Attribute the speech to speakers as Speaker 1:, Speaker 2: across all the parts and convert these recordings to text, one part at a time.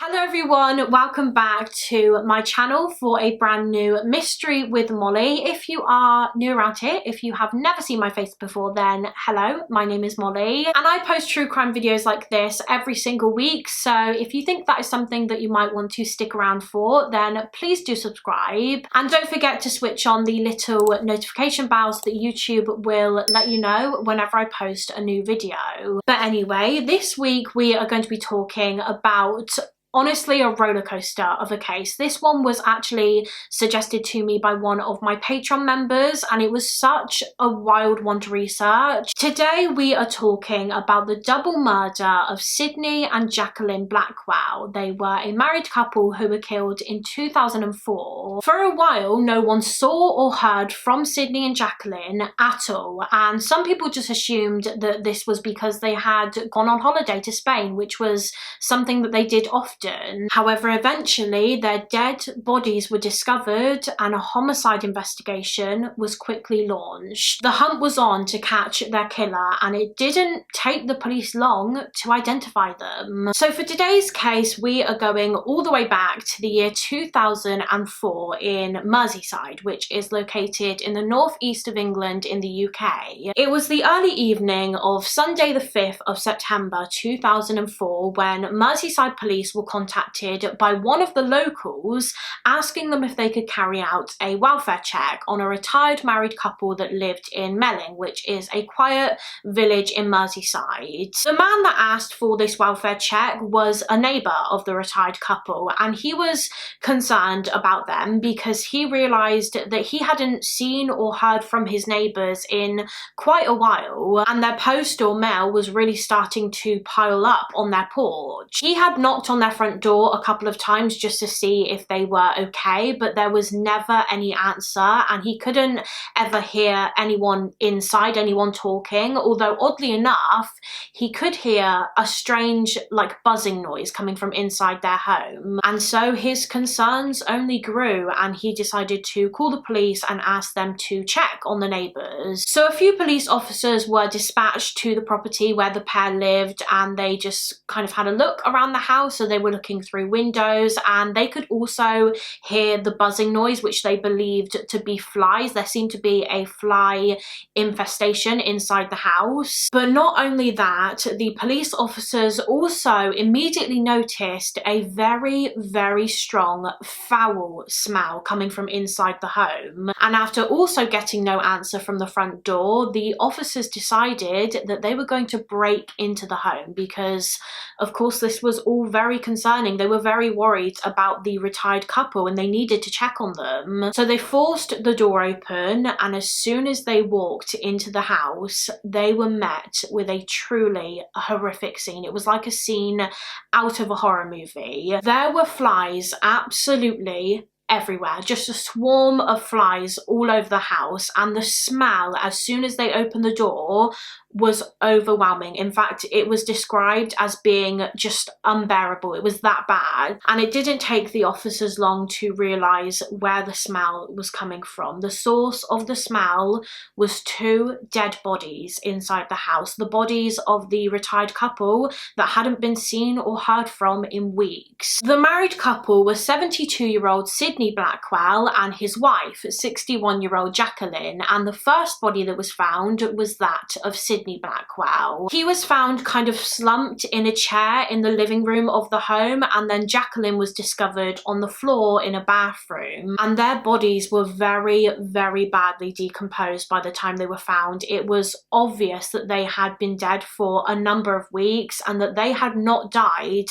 Speaker 1: Hello everyone, welcome back to my channel for a brand new mystery with Molly. If you are new around here, if you have never seen my face before, then hello, my name is Molly and I post true crime videos like this every single week. So if you think that is something that you might want to stick around for, then please do subscribe and don't forget to switch on the little notification bells that YouTube will let you know whenever I post a new video. But anyway, this week we are going to be talking about honestly a roller coaster of a case. This one was actually suggested to me by one of my Patreon members and it was such a wild one to research. Today we are talking about the double murder of Sydney and Jacqueline Blackwell. They were a married couple who were killed in 2004. For a while no one saw or heard from Sydney and Jacqueline at all, and some people just assumed that this was because they had gone on holiday to Spain, which was something that they did often. However, eventually their dead bodies were discovered and a homicide investigation was quickly launched. The hunt was on to catch their killer and it didn't take the police long to identify them. So for today's case we are going all the way back to the year 2004 in Merseyside, which is located in the northeast of England in the UK. It was the early evening of Sunday the 5th of September 2004 when Merseyside police were contacted by one of the locals asking them if they could carry out a welfare check on a retired married couple that lived in Melling, which is a quiet village in Merseyside. The man that asked for this welfare check was a neighbour of the retired couple and he was concerned about them because he realised that he hadn't seen or heard from his neighbours in quite a while and their post or mail was really starting to pile up on their porch. He had knocked on their front door a couple of times just to see if they were okay, but there was never any answer and he couldn't ever hear anyone inside, anyone talking, although oddly enough he could hear a strange buzzing noise coming from inside their home, and so his concerns only grew and he decided to call the police and ask them to check on the neighbours. So a few police officers were dispatched to the property where the pair lived and they just kind of had a look around the house. So they were looking through windows and they could also hear the buzzing noise, which they believed to be flies. There seemed to be a fly infestation inside the house. But not only that, the police officers also immediately noticed a very, very strong foul smell coming from inside the home. And after also getting no answer from the front door, the officers decided that they were going to break into the home because, of course, this was all very concerning. They were very worried about the retired couple and they needed to check on them. So they forced the door open and as soon as they walked into the house, they were met with a truly horrific scene. It was like a scene out of a horror movie. There were flies absolutely everywhere, just a swarm of flies all over the house, and the smell as soon as they opened the door was overwhelming. In fact, it was described as being just unbearable. It was that bad, and it didn't take the officers long to realise where the smell was coming from. The source of the smell was two dead bodies inside the house, the bodies of the retired couple that hadn't been seen or heard from in weeks. The married couple was 72-year-old Sydney Blackwell and his wife, 61-year-old Jacqueline, and the first body that was found was that of Sydney Blackwell. He was found kind of slumped in a chair in the living room of the home, and then Jacqueline was discovered on the floor in a bathroom, and their bodies were very, very badly decomposed by the time they were found. It was obvious that they had been dead for a number of weeks and that they had not died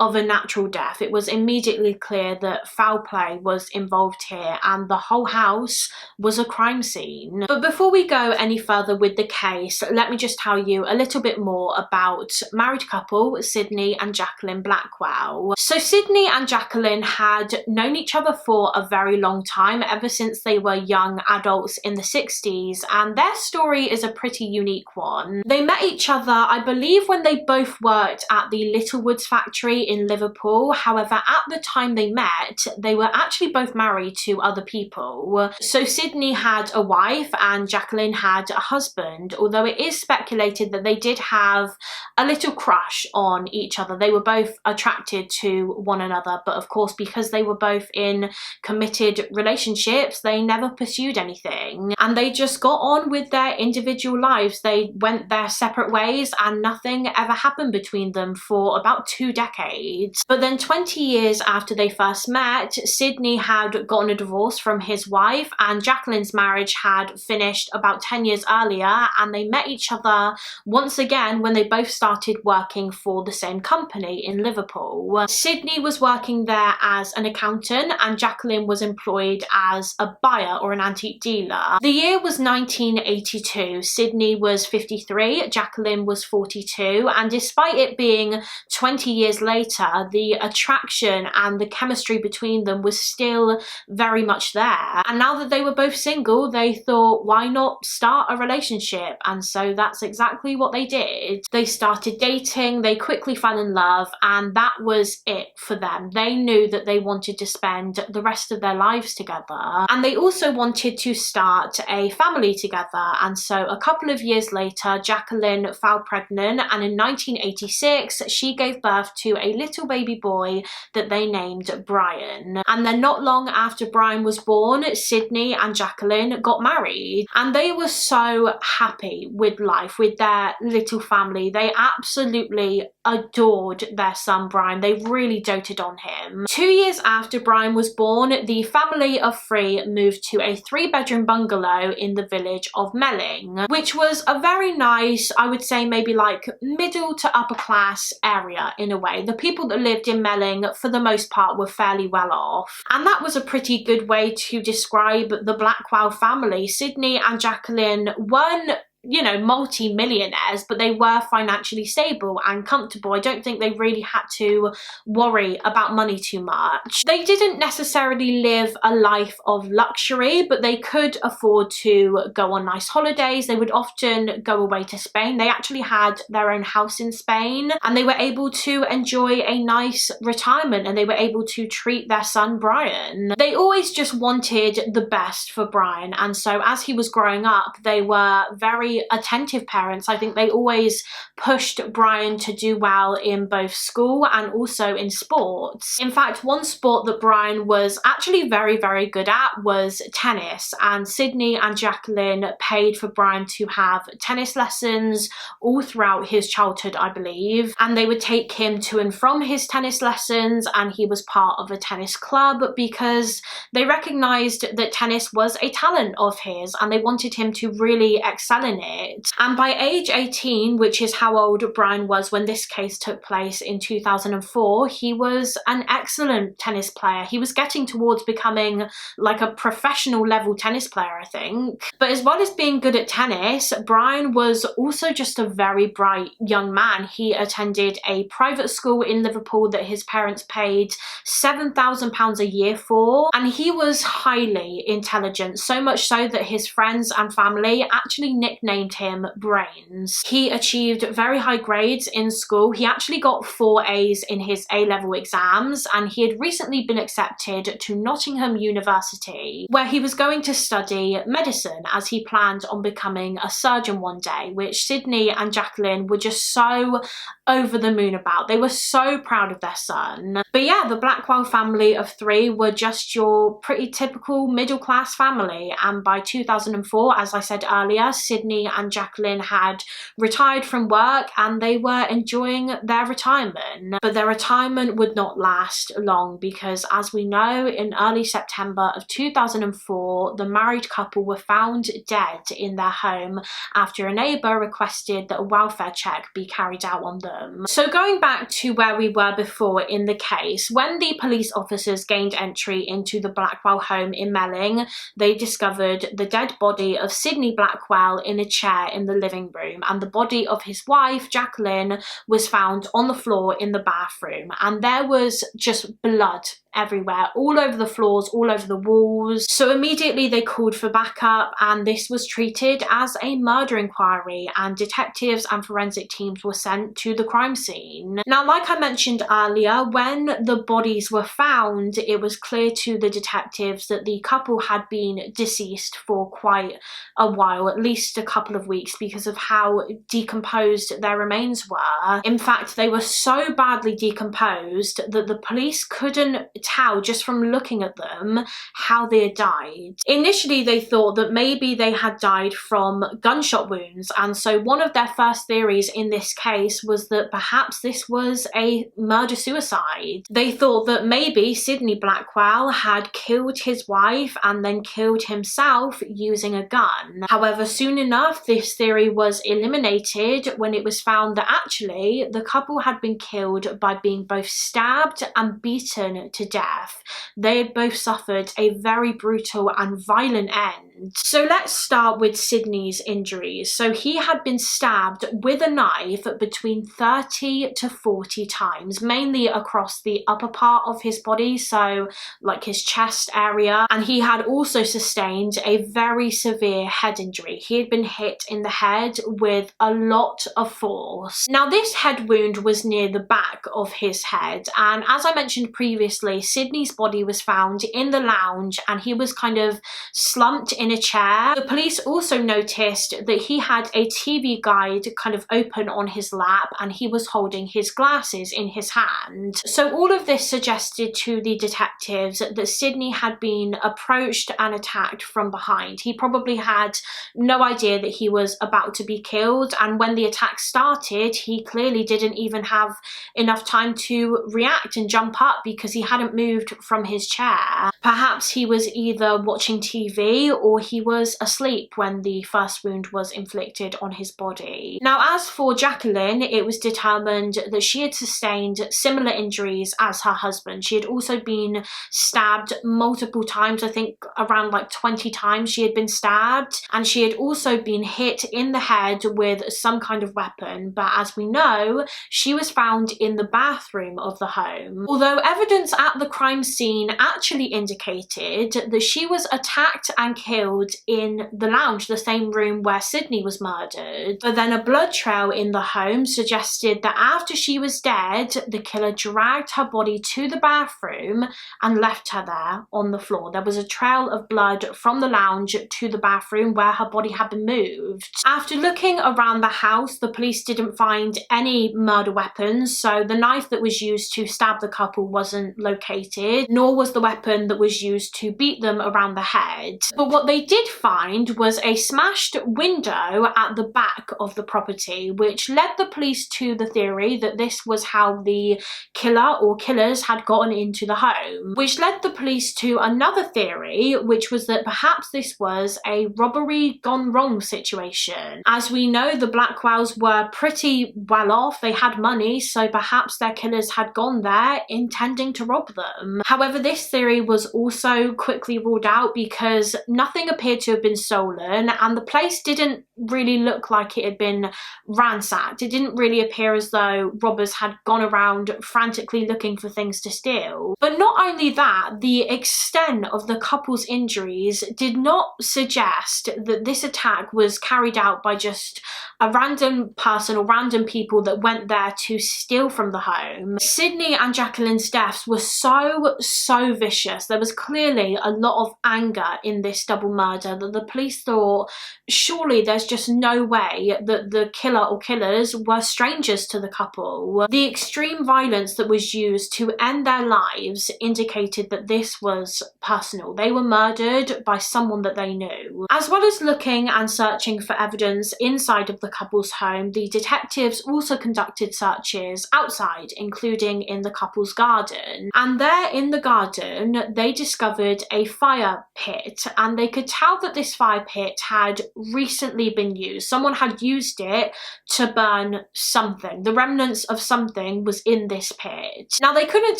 Speaker 1: of a natural death. It was immediately clear that foul play was involved here and the whole house was a crime scene. But before we go any further with the case, let me just tell you a little bit more about married couple Sydney and Jacqueline Blackwell. So Sydney and Jacqueline had known each other for a very long time, ever since they were young adults in the 60s, and their story is a pretty unique one. They met each other, I believe, when they both worked at the Littlewoods factory in Liverpool. However, at the time they met, they were actually both married to other people. So Sydney had a wife and Jacqueline had a husband, although it is speculated that they did have a little crush on each other. They were both attracted to one another, but of course, because they were both in committed relationships, they never pursued anything, and they just got on with their individual lives. They went their separate ways and nothing ever happened between them for about 2 decades. But then 20 years after they first met, Sydney had gotten a divorce from his wife and Jacqueline's marriage had finished about 10 years earlier, and they met each other once again when they both started working for the same company in Liverpool. Sydney was working there as an accountant and Jacqueline was employed as a buyer or an antique dealer. The year was 1982. Sydney was 53, Jacqueline was 42, and despite it being 20 years later, the attraction and the chemistry between them was still very much there. And now that they were both single, they thought, why not start a relationship? And so that's exactly what they did. They started dating, they quickly fell in love, and that was it for them. They knew that they wanted to spend the rest of their lives together, and they also wanted to start a family together. And so a couple of years later, Jacqueline fell pregnant, and in 1986 she gave birth to a little baby boy that they named Brian. And then not long after Brian was born, Sydney and Jacqueline got married, and they were so happy with life, with their little family. They absolutely adored their son Brian. They really doted on him. 2 years after Brian was born, the family of 3 moved to a 3-bedroom bungalow in the village of Melling, which was a very nice, I would say maybe like middle to upper class area in a way. The people that lived in Melling for the most part were fairly well off, and that was a pretty good way to describe the Blackwell family. Sydney and Jacqueline weren't, you know, multi-millionaires, but they were financially stable and comfortable. I don't think they really had to worry about money too much. They didn't necessarily live a life of luxury, but they could afford to go on nice holidays. They would often go away to Spain. They actually had their own house in Spain, and they were able to enjoy a nice retirement, and they were able to treat their son Brian. They always just wanted the best for Brian, and so as he was growing up, they were very attentive parents. I think they always pushed Brian to do well in both school and also in sports. In fact, one sport that Brian was actually very, very good at was tennis, and Sydney and Jacqueline paid for Brian to have tennis lessons all throughout his childhood, I believe, and they would take him to and from his tennis lessons, and he was part of a tennis club because they recognized that tennis was a talent of his and they wanted him to really excel in it. And by age 18, which is how old Brian was when this case took place in 2004, he was an excellent tennis player. He was getting towards becoming like a professional level tennis player, I think. But as well as being good at tennis, Brian was also just a very bright young man. He attended a private school in Liverpool that his parents paid £7,000 a year for, and he was highly intelligent, so much so that his friends and family actually nicknamed him Brains. He achieved very high grades in school. He actually got 4 A's in his A-level exams, and he had recently been accepted to Nottingham University, where he was going to study medicine as he planned on becoming a surgeon one day, which Sydney and Jacqueline were just so over the moon about. They were so proud of their son. But yeah, the Blackwell family of 3 were just your pretty typical middle-class family, and by 2004, as I said earlier, Sydney and Jacqueline had retired from work and they were enjoying their retirement. But their retirement would not last long because, as we know, in early September of 2004, the married couple were found dead in their home after a neighbour requested that a welfare check be carried out on them. So going back to where we were before in the case, when the police officers gained entry into the Blackwell home in Melling, they discovered the dead body of Sydney Blackwell in a chair in the living room, and the body of his wife, Jacqueline, was found on the floor in the bathroom, and there was just blood everywhere, all over the floors, all over the walls. So immediately they called for backup, and this was treated as a murder inquiry, and detectives and forensic teams were sent to the crime scene. Now, like I mentioned earlier, when the bodies were found, it was clear to the detectives that the couple had been deceased for quite a while, at least a couple of weeks, because of how decomposed their remains were. In fact, they were so badly decomposed that the police couldn't tell just from looking at them how they had died. Initially, they thought that maybe they had died from gunshot wounds, and so one of their first theories in this case was that perhaps this was a murder-suicide. They thought that maybe Sydney Blackwell had killed his wife and then killed himself using a gun. However, soon enough, this theory was eliminated when it was found that actually the couple had been killed by being both stabbed and beaten to death. They had both suffered a very brutal and violent end. So let's start with Sydney's injuries. So he had been stabbed with a knife between 30 to 40 times, mainly across the upper part of his body, so like his chest area, and he had also sustained a very severe head injury. He had been hit in the head with a lot of force. Now, this head wound was near the back of his head, and as I mentioned previously, Sydney's body was found in the lounge and he was kind of slumped in a chair. The police also noticed that he had a TV guide kind of open on his lap and he was holding his glasses in his hand. So all of this suggested to the detectives that Sydney had been approached and attacked from behind. He probably had no idea that he was about to be killed, and when the attack started, he clearly didn't even have enough time to react and jump up because he hadn't moved from his chair. Perhaps he was either watching TV or he was asleep when the first wound was inflicted on his body. Now, as for Jacqueline, it was determined that she had sustained similar injuries as her husband. She had also been stabbed multiple times. I think around like 20 times she had been stabbed, and she had also been hit in the head with some kind of weapon, but as we know, she was found in the bathroom of the home. Although evidence at the crime scene actually indicated that she was attacked and killed in the lounge, the same room where Sydney was murdered. But then a blood trail in the home suggested that after she was dead, the killer dragged her body to the bathroom and left her there on the floor. There was a trail of blood from the lounge to the bathroom where her body had been moved. After looking around the house, the police didn't find any murder weapons, so the knife that was used to stab the couple wasn't located, nor was the weapon that was used to beat them around the head. But what they did find was a smashed window at the back of the property, which led the police to the theory that this was how the killer or killers had gotten into the home, which led the police to another theory, which was that perhaps this was a robbery gone wrong situation. As we know, the Blackwells were pretty well off, they had money, so perhaps their killers had gone there intending to rob them. However, this theory was also quickly ruled out because nothing appeared to have been stolen and the place didn't really look like it had been ransacked. It didn't really appear as though robbers had gone around frantically looking for things to steal. But not only that, the extent of the couple's injuries did not suggest that this attack was carried out by just a random person or random people that went there to steal from the home. Sydney and Jacqueline's deaths were so vicious. There was clearly a lot of anger in this double murder that the police thought surely there's just no way that the killer or killers were strangers to the couple. The extreme violence that was used to end their lives indicated that this was personal. They were murdered by someone that they knew. As well as looking and searching for evidence inside of the couple's home, the detectives also conducted searches outside, including in the couple's garden. And there in the garden, they discovered a fire pit, and they could tell that this fire pit had recently been used. Someone had used it to burn something. The remnants of something was in this pit. Now, they couldn't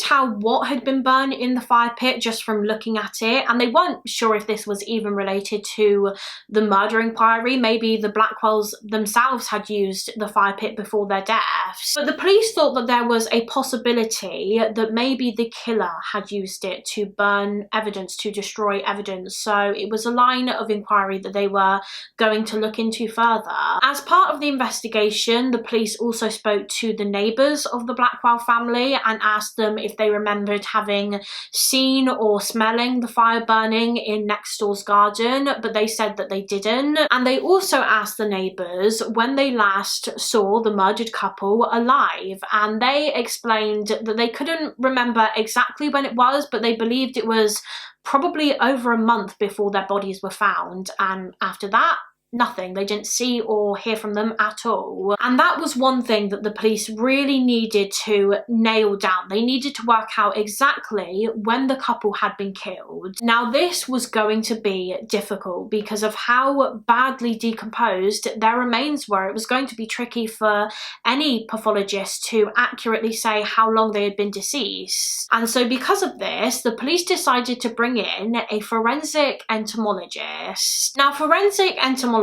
Speaker 1: tell what had been burned in the fire pit just from looking at it, and they weren't sure if this was even related to the murder inquiry. Maybe the Blackwells themselves had used the fire pit before their deaths. But the police thought that there was a possibility that maybe the killer had used it to burn evidence, to destroy evidence. So it was a line of inquiry that they were going to look into further. As part of the investigation, the police also spoke to the neighbours of the Blackwell family and asked them if they remembered having seen or smelling the fire burning in next door's garden, but they said that they didn't. And they also asked the neighbours when they last saw the murdered couple alive, and they explained that they couldn't remember exactly when it was, but they believed it was probably over a month before their bodies were found, and after that, nothing. They didn't see or hear from them at all. And that was one thing that the police really needed to nail down. They needed to work out exactly when the couple had been killed. Now, this was going to be difficult because of how badly decomposed their remains were. It was going to be tricky for any pathologist to accurately say how long they had been deceased. And so because of this, the police decided to bring in a forensic entomologist. Now, forensic entomologists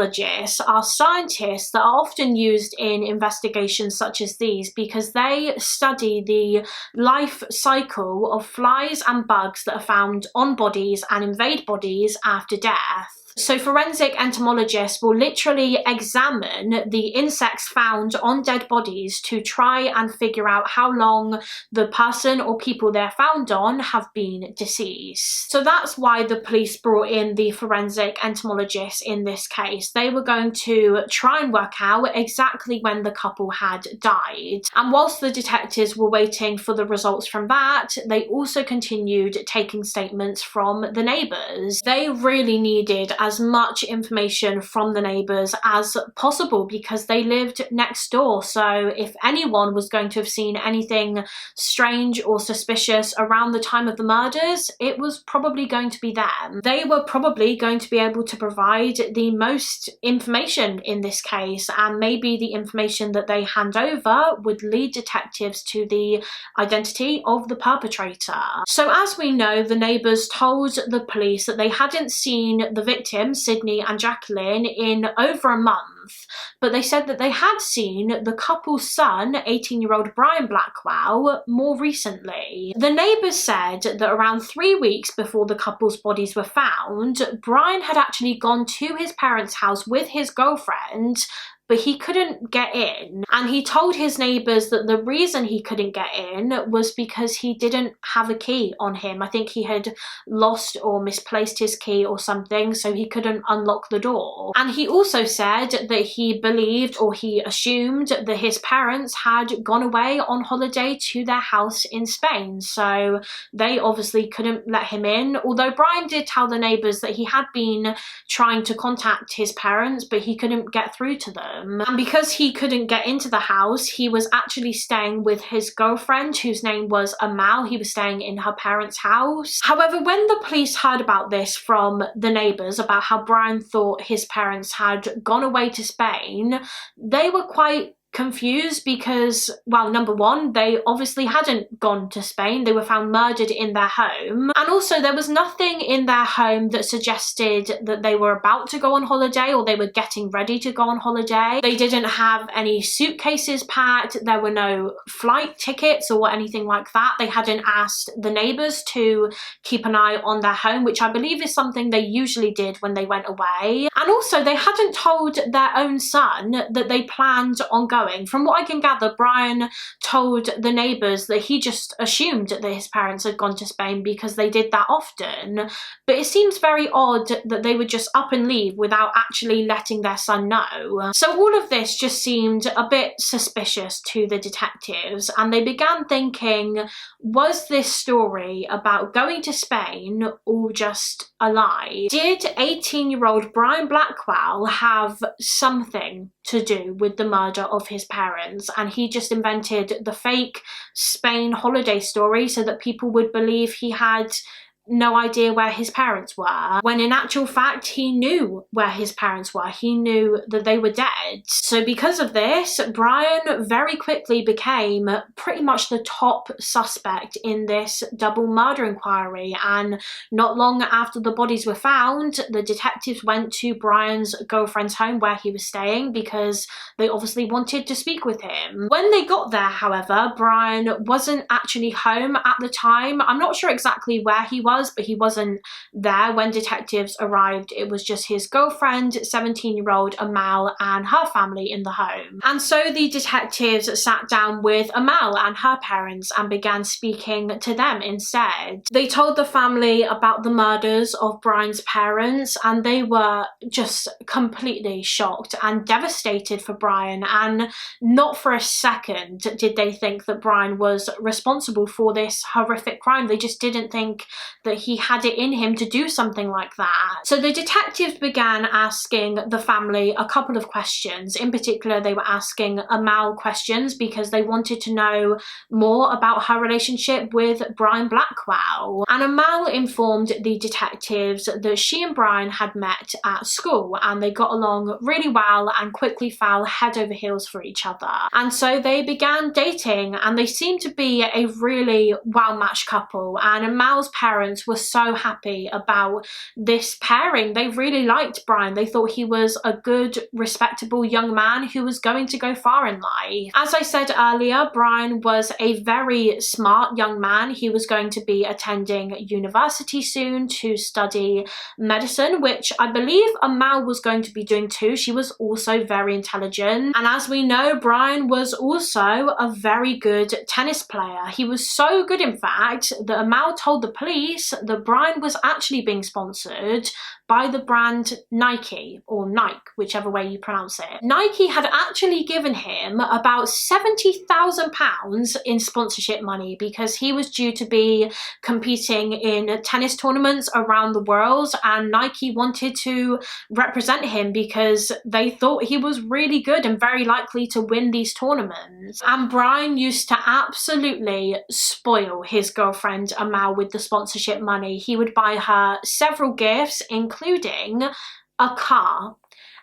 Speaker 1: are scientists that are often used in investigations such as these because they study the life cycle of flies and bugs that are found on bodies and invade bodies after death. So forensic entomologists will literally examine the insects found on dead bodies to try and figure out how long the person or people they're found on have been deceased. So that's why the police brought in the forensic entomologists in this case. They were going to try and work out exactly when the couple had died. And whilst the detectives were waiting for the results from that, they also continued taking statements from the neighbours. They really needed as much information from the neighbours as possible because they lived next door. So if anyone was going to have seen anything strange or suspicious around the time of the murders, it was probably going to be them. They were probably going to be able to provide the most information in this case, and maybe the information that they hand over would lead detectives to the identity of the perpetrator. So as we know, the neighbours told the police that they hadn't seen the victims, Sydney and Jacqueline, in over a month, but they said that they had seen the couple's son, 18-year-old Brian Blackwell, more recently. The neighbours said that around 3 weeks before the couple's bodies were found, Brian had actually gone to his parents' house with his girlfriend, but he couldn't get in. And he told his neighbours that the reason he couldn't get in was because he didn't have a key on him. I think he had lost or misplaced his key or something, so he couldn't unlock the door. And he also said that he believed, or he assumed, that his parents had gone away on holiday to their house in Spain, so they obviously couldn't let him in. Although Brian did tell the neighbours that he had been trying to contact his parents, but he couldn't get through to them. And because he couldn't get into the house, he was actually staying with his girlfriend, whose name was Amal. He was staying in her parents' house. However, when the police heard about this from the neighbours, about how Brian thought his parents had gone away to Spain, they were quite confused because, well, number one, they obviously hadn't gone to Spain. They were found murdered in their home, and also there was nothing in their home that suggested that they were about to go on holiday or they were getting ready to go on holiday. They didn't have any suitcases packed, there were no flight tickets or anything like that. They hadn't asked the neighbours to keep an eye on their home, which I believe is something they usually did when they went away. And also they hadn't told their own son that they planned on going. From what I can gather, Brian told the neighbours that he just assumed that his parents had gone to Spain because they did that often, but it seems very odd that they would just up and leave without actually letting their son know. So all of this just seemed a bit suspicious to the detectives, and they began thinking, was this story about going to Spain all just a lie? Did 18-year-old Brian Blackwell have something to do with the murder of his parents, and he just invented the fake Spain holiday story so that people would believe he had no idea where his parents were, when in actual fact he knew where his parents were. He knew that they were dead. So because of this, Brian very quickly became pretty much the top suspect in this double murder inquiry, and not long after the bodies were found, the detectives went to Brian's girlfriend's home where he was staying because they obviously wanted to speak with him. When they got there, however, Brian wasn't actually home at the time. I'm not sure exactly where he was, but he wasn't there when detectives arrived. It was just his girlfriend, 17-year-old Amal, and her family in the home. And so the detectives sat down with Amal and her parents and began speaking to them instead. They told the family about the murders of Brian's parents, and they were just completely shocked and devastated for Brian, and not for a second did they think that Brian was responsible for this horrific crime. They just didn't think that he had it in him to do something like that. So the detectives began asking the family a couple of questions. In particular, they were asking Amal questions because they wanted to know more about her relationship with Brian Blackwell. And Amal informed the detectives that she and Brian had met at school and they got along really well and quickly fell head over heels for each other. And so they began dating, and they seemed to be a really well-matched couple, and Amal's parents were so happy about this pairing. They really liked Brian. They thought he was a good, respectable young man who was going to go far in life. As I said earlier, Brian was a very smart young man. He was going to be attending university soon to study medicine, which I believe Amal was going to be doing too. She was also very intelligent. And as we know, Brian was also a very good tennis player. He was so good, in fact, that Amal told the police that Brian was actually being sponsored by the brand Nike, or Nike, whichever way you pronounce it. Nike had actually given him about £70,000 in sponsorship money because he was due to be competing in tennis tournaments around the world, and Nike wanted to represent him because they thought he was really good and very likely to win these tournaments. And Brian used to absolutely spoil his girlfriend Amal with the sponsorship money. He would buy her several gifts, including a car.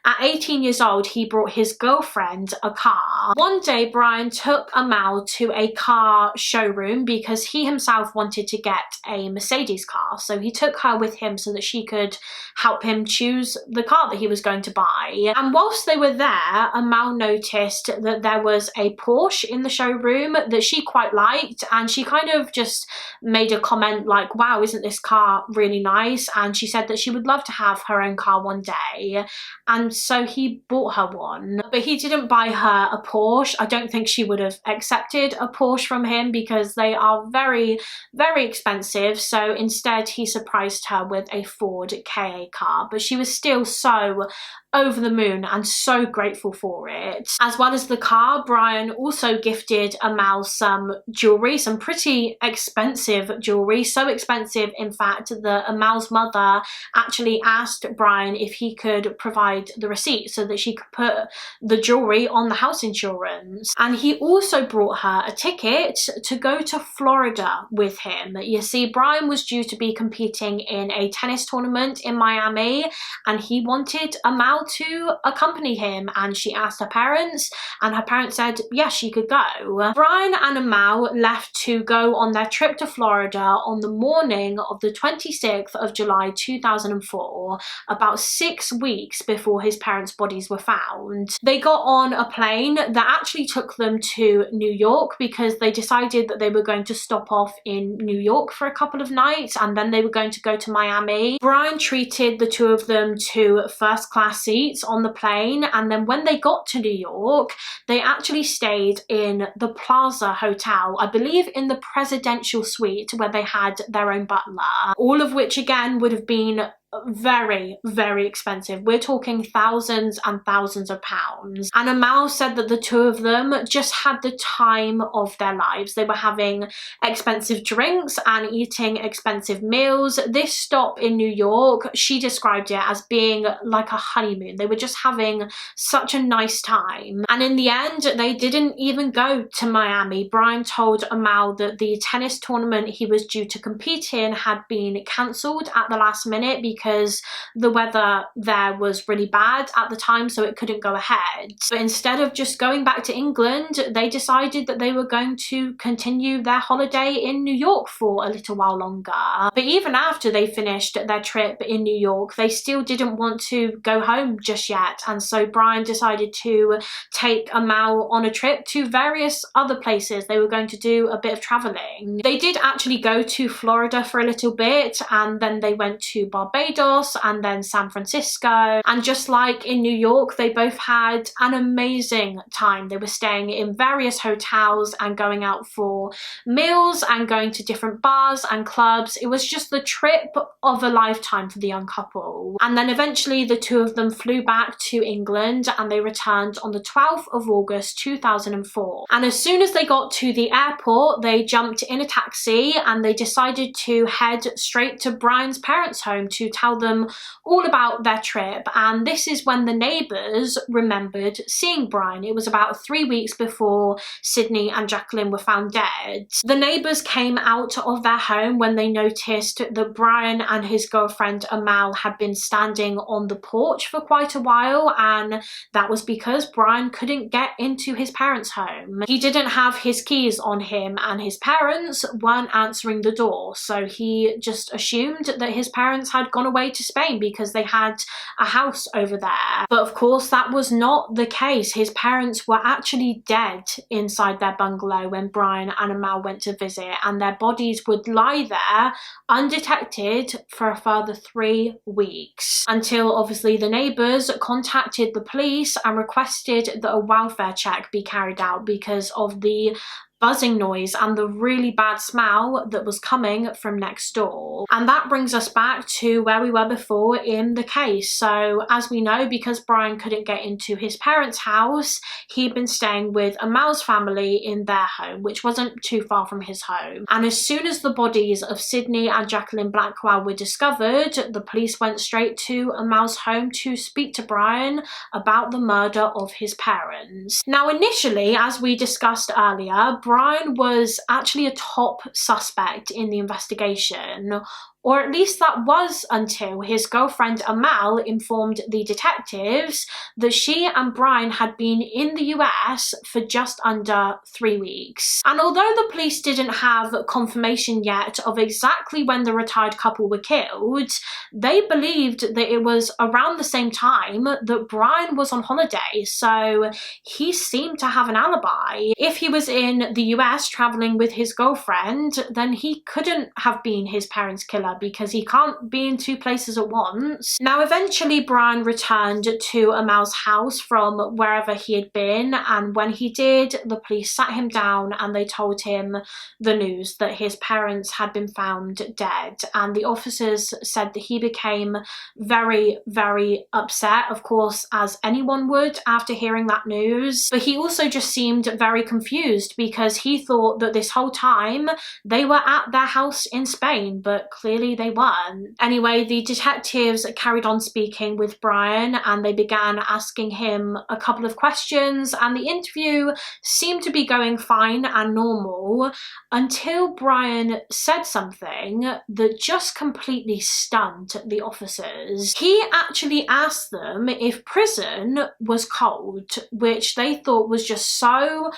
Speaker 1: At 18 years old, he brought his girlfriend a car. One day, Brian took Amal to a car showroom because he himself wanted to get a Mercedes car. So he took her with him so that she could help him choose the car that he was going to buy. And whilst they were there, Amal noticed that there was a Porsche in the showroom that she quite liked, and she kind of just made a comment like, wow, isn't this car really nice? And she said that she would love to have her own car one day. And so he bought her one, but he didn't buy her a Porsche. I don't think she would have accepted a Porsche from him because they are very, very expensive. So instead he surprised her with a Ford Ka car, but she was still so over the moon and so grateful for it. As well as the car, Brian also gifted Amal some jewelry, some pretty expensive jewelry, so expensive in fact that Amal's mother actually asked Brian if he could provide the receipt so that she could put the jewelry on the house insurance. And he also brought her a ticket to go to Florida with him. You see, Brian was due to be competing in a tennis tournament in Miami, and he wanted Amal to accompany him, and she asked her parents, and her parents said yes, she could go. Brian and Amal left to go on their trip to Florida on the morning of the 26th of July 2004, about 6 weeks before his parents' bodies were found. They got on a plane that actually took them to New York because they decided that they were going to stop off in New York for a couple of nights and then they were going to go to Miami. Brian treated the two of them to first class seats on the plane, and then when they got to New York, they actually stayed in the Plaza Hotel, I believe in the presidential suite where they had their own butler, all of which again would have been very, very expensive. We're talking thousands and thousands of pounds. And Amal said that the two of them just had the time of their lives. They were having expensive drinks and eating expensive meals. This stop in New York, she described it as being like a honeymoon. They were just having such a nice time. And in the end, they didn't even go to Miami. Brian told Amal that the tennis tournament he was due to compete in had been cancelled at the last minute because the weather there was really bad at the time, so it couldn't go ahead. But instead of just going back to England, they decided that they were going to continue their holiday in New York for a little while longer. But even after they finished their trip in New York, they still didn't want to go home just yet, and so Brian decided to take Amal on a trip to various other places. They were going to do a bit of traveling. They did actually go to Florida for a little bit, and then they went to Barbados and then San Francisco. And just like in New York, they both had an amazing time. They were staying in various hotels and going out for meals and going to different bars and clubs. It was just the trip of a lifetime for the young couple. And then eventually the two of them flew back to England, and they returned on the 12th of August 2004. And as soon as they got to the airport, they jumped in a taxi and they decided to head straight to Brian's parents' home to tell them all about their trip. And this is when the neighbours remembered seeing Brian. It was about 3 weeks before Sydney and Jacqueline were found dead. The neighbours came out of their home when they noticed that Brian and his girlfriend Amal had been standing on the porch for quite a while, and that was because Brian couldn't get into his parents' home. He didn't have his keys on him and his parents weren't answering the door, so he just assumed that his parents had gone away to Spain because they had a house over there. But of course that was not the case. His parents were actually dead inside their bungalow when Brian and Amal went to visit, and their bodies would lie there undetected for a further 3 weeks, until obviously the neighbours contacted the police and requested that a welfare check be carried out because of the buzzing noise and the really bad smell that was coming from next door. And that brings us back to where we were before in the case. So as we know, because Brian couldn't get into his parents' house, he'd been staying with Amal's family in their home, which wasn't too far from his home. And as soon as the bodies of Sydney and Jacqueline Blackwell were discovered, the police went straight to Amal's home to speak to Brian about the murder of his parents. Now initially, as we discussed earlier, Brian was actually a top suspect in the investigation, or at least that was until his girlfriend Amal informed the detectives that she and Brian had been in the US for just under 3 weeks. And although the police didn't have confirmation yet of exactly when the retired couple were killed, they believed that it was around the same time that Brian was on holiday, so he seemed to have an alibi. If he was in the US traveling with his girlfriend, then he couldn't have been his parents' killer because he can't be in 2 places at once. Now eventually Brian returned to Amal's house from wherever he had been, and when he did, the police sat him down and they told him the news that his parents had been found dead. And the officers said that he became very, very upset, of course, as anyone would after hearing that news. But he also just seemed very confused because he thought that this whole time they were at their house in Spain, but clearly they weren't. Anyway, the detectives carried on speaking with Brian and they began asking him a couple of questions, and the interview seemed to be going fine and normal until Brian said something that just completely stunned the officers. He actually asked them if prison was cold, which they thought was just so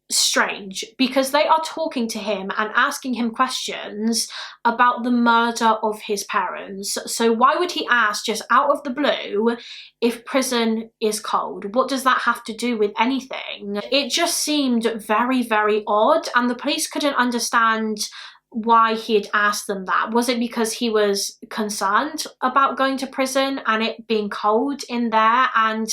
Speaker 1: strange because they are talking to him and asking him questions about the murder of his parents. So why would he ask just out of the blue if prison is cold? What does that have to do with anything? It just seemed very, very odd, and the police couldn't understand why he had asked them that. Was it because he was concerned about going to prison and it being cold in there? And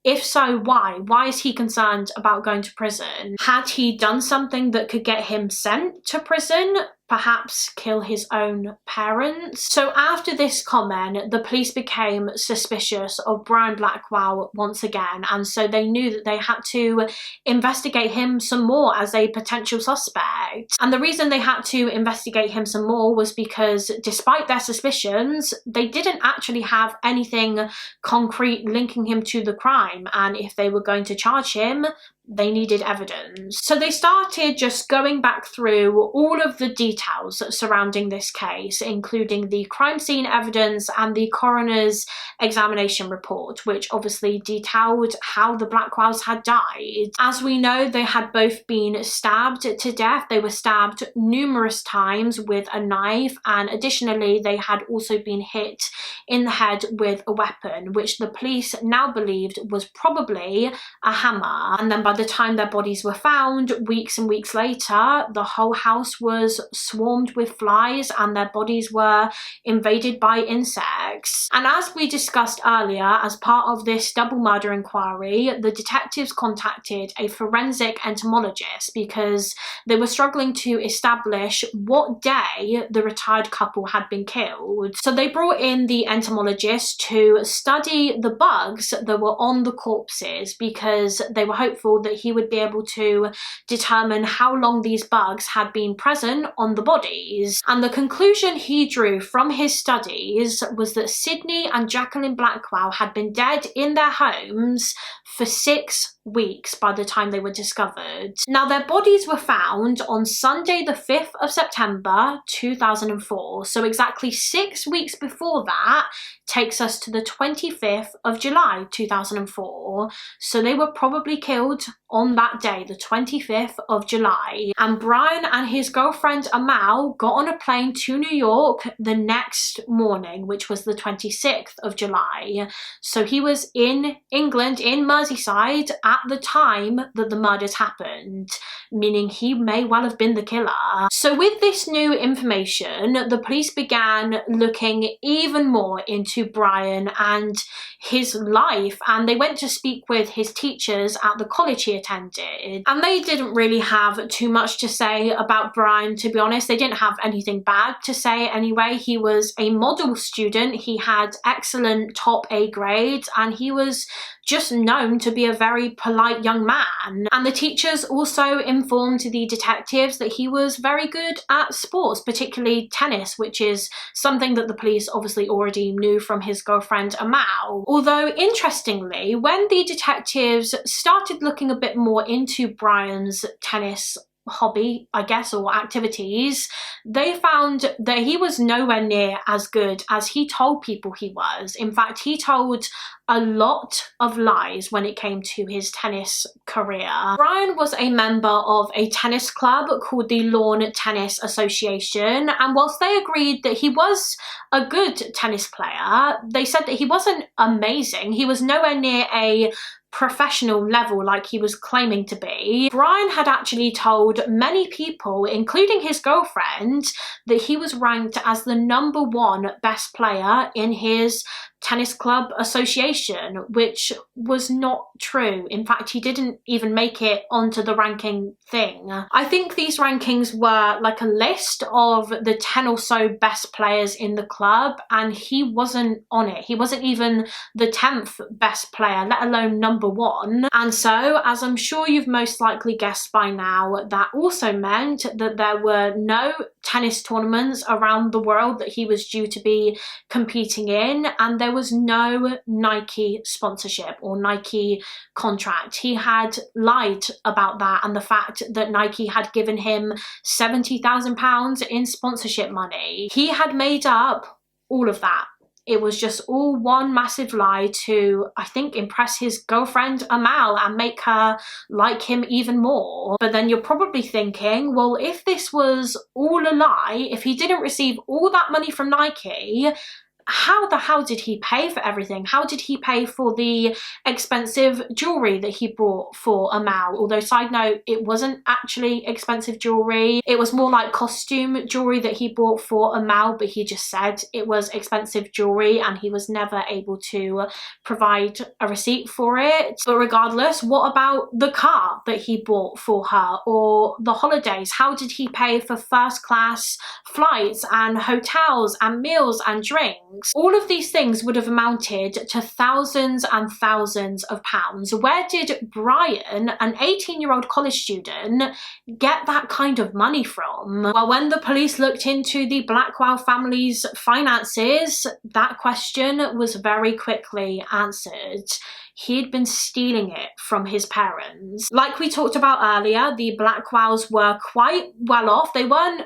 Speaker 1: if so, why? Why is he concerned about going to prison? Had he done something that could get him sent to prison? perhaps kill his own parents. So after this comment, the police became suspicious of Brian Blackwell once again, and so they knew that they had to investigate him some more as a potential suspect. And the reason they had to investigate him some more was because despite their suspicions, they didn't actually have anything concrete linking him to the crime, and if they were going to charge him, they needed evidence. So they started just going back through all of the details surrounding this case, including the crime scene evidence and the coroner's examination report, which obviously detailed how the Blackwells had died. As we know, they had both been stabbed to death. They were stabbed numerous times with a knife, and additionally they had also been hit in the head with a weapon, which the police now believed was probably a hammer. And then by the time their bodies were found, weeks and weeks later, the whole house was swarmed with flies and their bodies were invaded by insects. And as we discussed earlier, as part of this double murder inquiry, the detectives contacted a forensic entomologist because they were struggling to establish what day the retired couple had been killed. So they brought in the entomologist to study the bugs that were on the corpses because they were hopeful that he would be able to determine how long these bugs had been present on the bodies. And the conclusion he drew from his studies was that Sydney and Jacqueline Blackwell had been dead in their homes for 6 weeks by the time they were discovered. Now, their bodies were found on Sunday the 5th of September 2004, so exactly 6 weeks before that takes us to the 25th of July 2004. So they were probably killed on that day, the 25th of July. And Brian and his girlfriend Amal got on a plane to New York the next morning, which was the 26th of July. So he was in England, in Merseyside, at the time that the murders happened, meaning he may well have been the killer. So with this new information, the police began looking even more into Brian and his life, and they went to speak with his teachers at the college he attended, and they didn't really have too much to say about Brian, to be honest. They didn't have anything bad to say anyway. He was a model student, he had excellent top A grades, and he was just known to be a very polite young man. And the teachers also informed the detectives that he was very good at sports, particularly tennis, which is something that the police obviously already knew from his girlfriend Amal. Although interestingly, when the detectives started looking a bit more into Brian's tennis hobby, I guess, or activities, they found that he was nowhere near as good as he told people he was. In fact, he told a lot of lies when it came to his tennis career. Brian was a member of a tennis club called the Lawn Tennis Association, and whilst they agreed that he was a good tennis player, they said that he wasn't amazing. He was nowhere near a professional level like he was claiming to be. Brian had actually told many people, including his girlfriend, that he was ranked as the #1 best player in his tennis club association, which was not true. In fact, he didn't even make it onto the ranking thing. I think these rankings were like a list of the 10 or so best players in the club, and he wasn't on it. He wasn't even the 10th best player, let alone #1. And so, as I'm sure you've most likely guessed by now, that also meant that there were no tennis tournaments around the world that he was due to be competing in, and there was no Nike sponsorship or Nike contract. He had lied about that and the fact that Nike had given him £70,000 in sponsorship money. He had made up all of that. It was just all one massive lie to, I think, impress his girlfriend Amal and make her like him even more. But then you're probably thinking, well, if this was all a lie, if he didn't receive all that money from Nike, how the hell did he pay for everything? How did he pay for the expensive jewelry that he brought for Amal? Although, side note, it wasn't actually expensive jewelry. It was more like costume jewelry that he bought for Amal, but he just said it was expensive jewelry and he was never able to provide a receipt for it. But regardless, what about the car that he bought for her, or the holidays? How did he pay for first class flights and hotels and meals and drinks? All of these things would have amounted to thousands and thousands of pounds. Where did Brian, an 18-year-old college student, get that kind of money from? Well, when the police looked into the Blackwell family's finances, that question was very quickly answered. He'd been stealing it from his parents. Like we talked about earlier, the Blackwells were quite well off. They weren't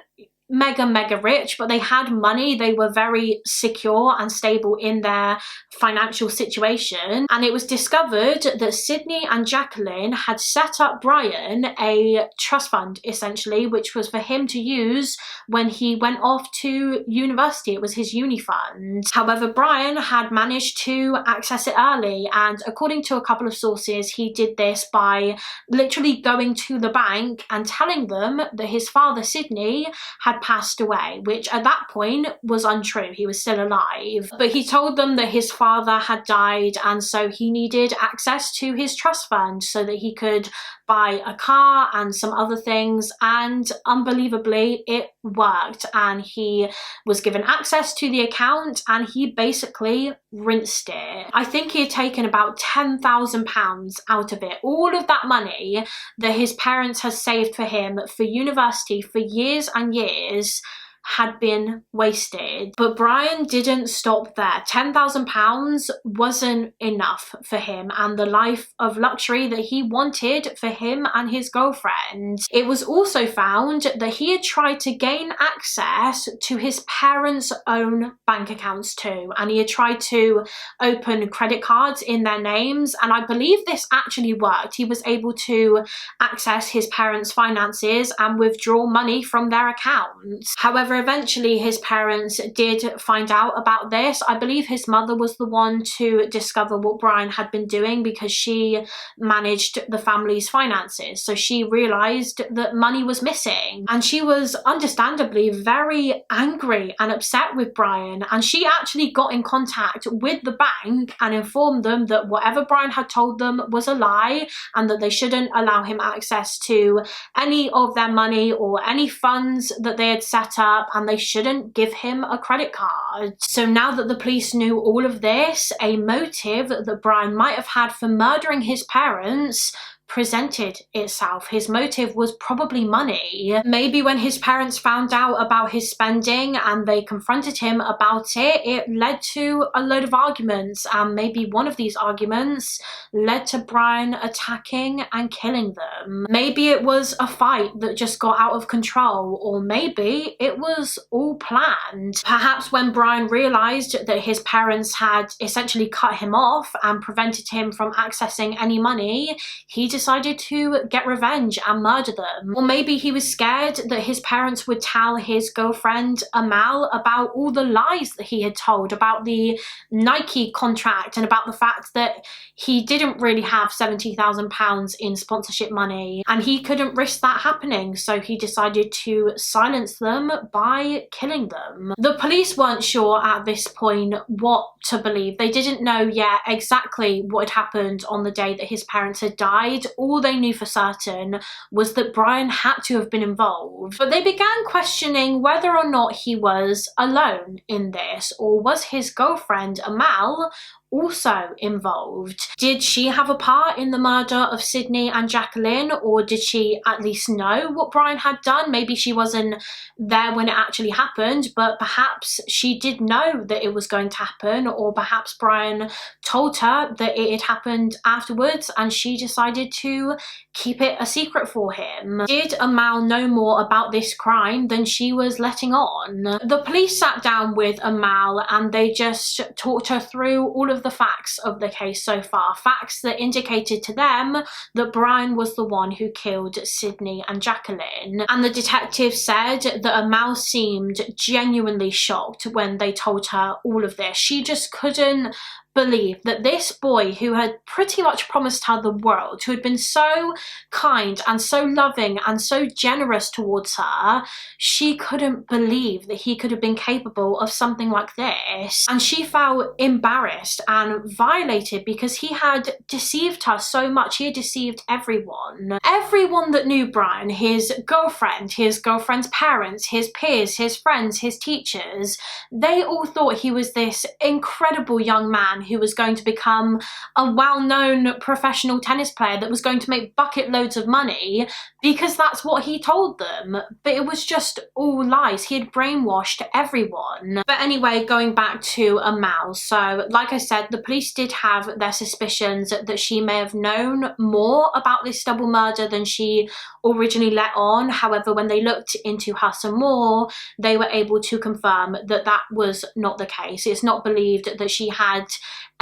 Speaker 1: mega rich, but they had money. They were very secure and stable in their financial situation. And it was discovered that Sydney and Jacqueline had set up Brian a trust fund, essentially, which was for him to use when he went off to university. It was his uni fund. However, Brian had managed to access it early, and according to a couple of sources, he did this by literally going to the bank and telling them that his father, Sydney, had passed away, which at that point was untrue. He was still alive, but he told them that his father had died, and so he needed access to his trust fund so that he could buy a car and some other things. And unbelievably, it worked, and he was given access to the account and he basically rinsed it. I think he had taken about £10,000 out of it. All of that money that his parents had saved for him for university for years and years had been wasted. But Brian didn't stop there. £10,000 wasn't enough for him and the life of luxury that he wanted for him and his girlfriend. It was also found that he had tried to gain access to his parents' own bank accounts too, and he had tried to open credit cards in their names, and I believe this actually worked. He was able to access his parents' finances and withdraw money from their accounts. However, eventually his parents did find out about this. I believe his mother was the one to discover what Brian had been doing because she managed the family's finances. So she realized that money was missing, and she was understandably very angry and upset with Brian, and she actually got in contact with the bank and informed them that whatever Brian had told them was a lie and that they shouldn't allow him access to any of their money or any funds that they had set up, and they shouldn't give him a credit card. So now that the police knew all of this, a motive that Brian might have had for murdering his parents presented itself. His motive was probably money. Maybe when his parents found out about his spending and they confronted him about it, it led to a load of arguments, and maybe one of these arguments led to Brian attacking and killing them. Maybe it was a fight that just got out of control, or maybe it was all planned. Perhaps when Brian realized that his parents had essentially cut him off and prevented him from accessing any money, he decided to get revenge and murder them. Or maybe he was scared that his parents would tell his girlfriend Amal about all the lies that he had told about the Nike contract and about the fact that he didn't really have £70,000 in sponsorship money and he couldn't risk that happening, so he decided to silence them by killing them. The police weren't sure at this point what to believe. They didn't know yet exactly what had happened on the day that his parents had died. All they knew for certain was that Brian had to have been involved. But they began questioning whether or not he was alone in this, or was his girlfriend Amal also involved? Did she have a part in the murder of Sydney and Jacqueline, or did she at least know what Brian had done? Maybe she wasn't there when it actually happened, but perhaps she did know that it was going to happen, or perhaps Brian told her that it had happened afterwards and she decided to keep it a secret for him. Did Amal know more about this crime than she was letting on? The police sat down with Amal and they just talked her through all of of the facts of the case so far, facts that indicated to them that Brian was the one who killed Sydney and Jacqueline. And the detective said that Amal seemed genuinely shocked when they told her all of this. She just couldn't believe that this boy who had pretty much promised her the world, who had been so kind and so loving and so generous towards her, she couldn't believe that he could have been capable of something like this. And she felt embarrassed and violated because he had deceived her so much. He had deceived everyone. Everyone that knew Brian, his girlfriend's parents, his peers, his friends, his teachers, they all thought he was this incredible young man who was going to become a well-known professional tennis player that was going to make bucket loads of money because that's what he told them. But it was just all lies. He had brainwashed everyone. But anyway, going back to Amal. So like I said, the police did have their suspicions that she may have known more about this double murder than she originally let on. However, when they looked into her some more, they were able to confirm that that was not the case. It's not believed that she had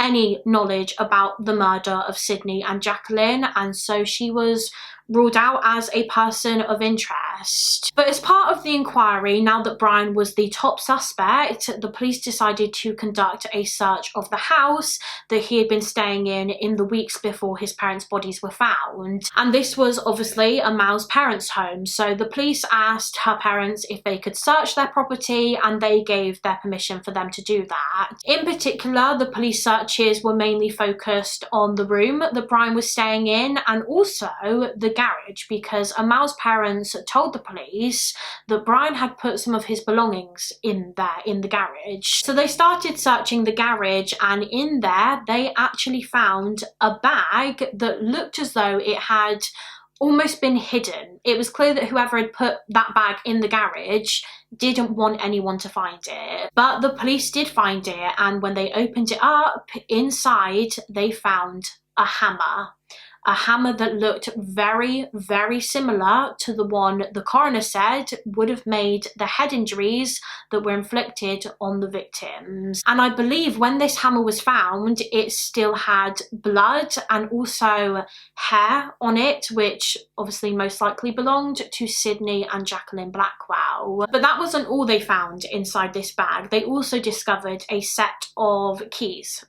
Speaker 1: any knowledge about the murder of Sydney and Jacqueline, and so she was ruled out as a person of interest. But as part of the inquiry, now that Brian was the top suspect, the police decided to conduct a search of the house that he had been staying in the weeks before his parents' bodies were found. And this was obviously Amal's parents' home, so the police asked her parents if they could search their property, and they gave their permission for them to do that. In particular, the police searches were mainly focused on the room that Brian was staying in and also the garage, because Amal's parents told the police that Brian had put some of his belongings in there in the garage. So they started searching the garage, and in there they actually found a bag that looked as though it had almost been hidden. It was clear that whoever had put that bag in the garage didn't want anyone to find it. But the police did find it, and when they opened it up, inside they found a hammer. A hammer that looked very, very similar to the one the coroner said would have made the head injuries that were inflicted on the victims. And I believe when this hammer was found, it still had blood and also hair on it, which obviously most likely belonged to Sydney and Jacqueline Blackwell. But that wasn't all they found inside this bag. They also discovered a set of keys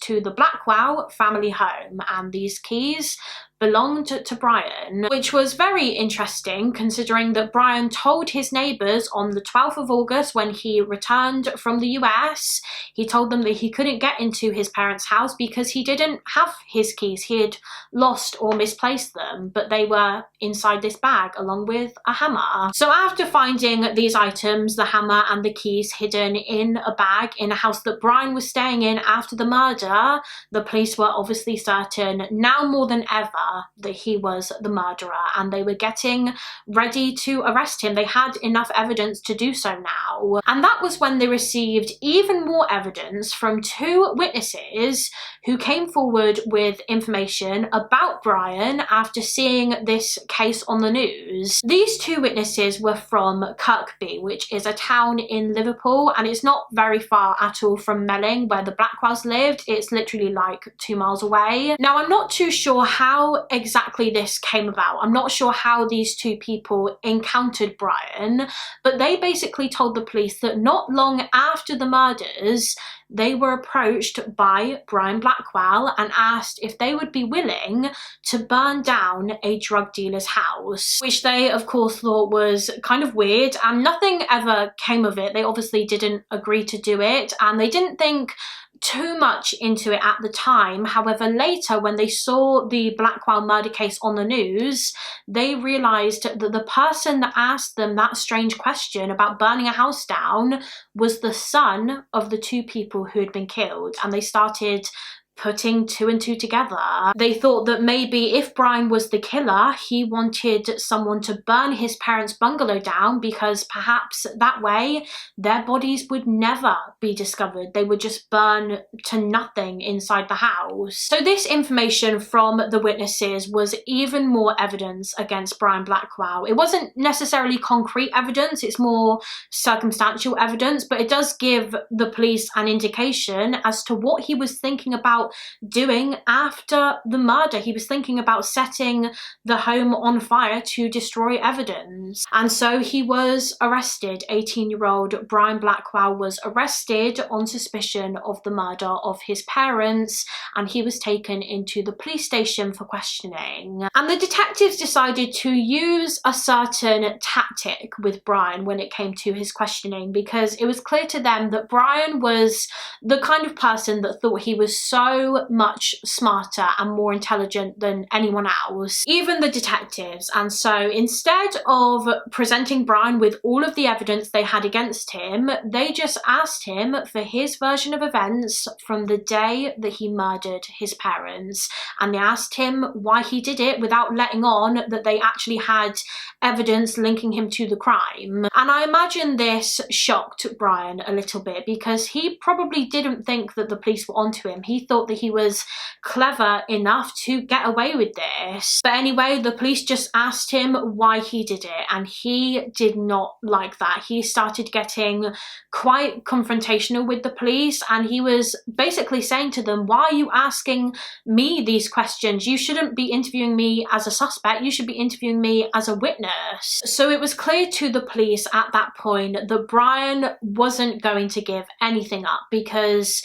Speaker 1: to the Blackwell family home, and these keys belonged to Brian, which was very interesting considering that Brian told his neighbours on the 12th of August when he returned from the US, he told them that he couldn't get into his parents' house because he didn't have his keys. He had lost or misplaced them, but they were inside this bag along with a hammer. So after finding these items, the hammer and the keys hidden in a bag in a house that Brian was staying in after the murder, the police were obviously certain now more than ever that he was the murderer, and they were getting ready to arrest him. They had enough evidence to do so now. And that was when they received even more evidence from two witnesses who came forward with information about Brian after seeing this case on the news. These two witnesses were from Kirkby, which is a town in Liverpool, and it's not very far at all from Melling, where the Blackwells lived. It's literally like 2 miles away. Now, I'm not too sure how exactly this came about. I'm not sure how these two people encountered Brian, but they basically told the police that not long after the murders, they were approached by Brian Blackwell and asked if they would be willing to burn down a drug dealer's house, which they of course thought was kind of weird, and nothing ever came of it. They obviously didn't agree to do it, and they didn't think too much into it at the time. However, later when they saw the Blackwell murder case on the news, they realised that the person that asked them that strange question about burning a house down was the son of the two people who had been killed, and they started putting two and two together. They thought that maybe if Brian was the killer, he wanted someone to burn his parents' bungalow down, because perhaps that way their bodies would never be discovered. They would just burn to nothing inside the house. So this information from the witnesses was even more evidence against Brian Blackwell. It wasn't necessarily concrete evidence, it's more circumstantial evidence, but it does give the police an indication as to what he was thinking about doing after the murder. He was thinking about setting the home on fire to destroy evidence. And so he was arrested. 18-year-old Brian Blackwell was arrested on suspicion of the murder of his parents, and he was taken into the police station for questioning. And the detectives decided to use a certain tactic with Brian when it came to his questioning, because it was clear to them that Brian was the kind of person that thought he was so much smarter and more intelligent than anyone else, even the detectives. And so instead of presenting Brian with all of the evidence they had against him, they just asked him for his version of events from the day that he murdered his parents, and they asked him why he did it without letting on that they actually had evidence linking him to the crime. And I imagine this shocked Brian a little bit, because he probably didn't think that the police were onto him. He thought that he was clever enough to get away with this. But anyway, the police just asked him why he did it, and he did not like that. He started getting quite confrontational with the police, and he was basically saying to them, why are you asking me these questions? You shouldn't be interviewing me as a suspect, you should be interviewing me as a witness. So it was clear to the police at that point that Brian wasn't going to give anything up, because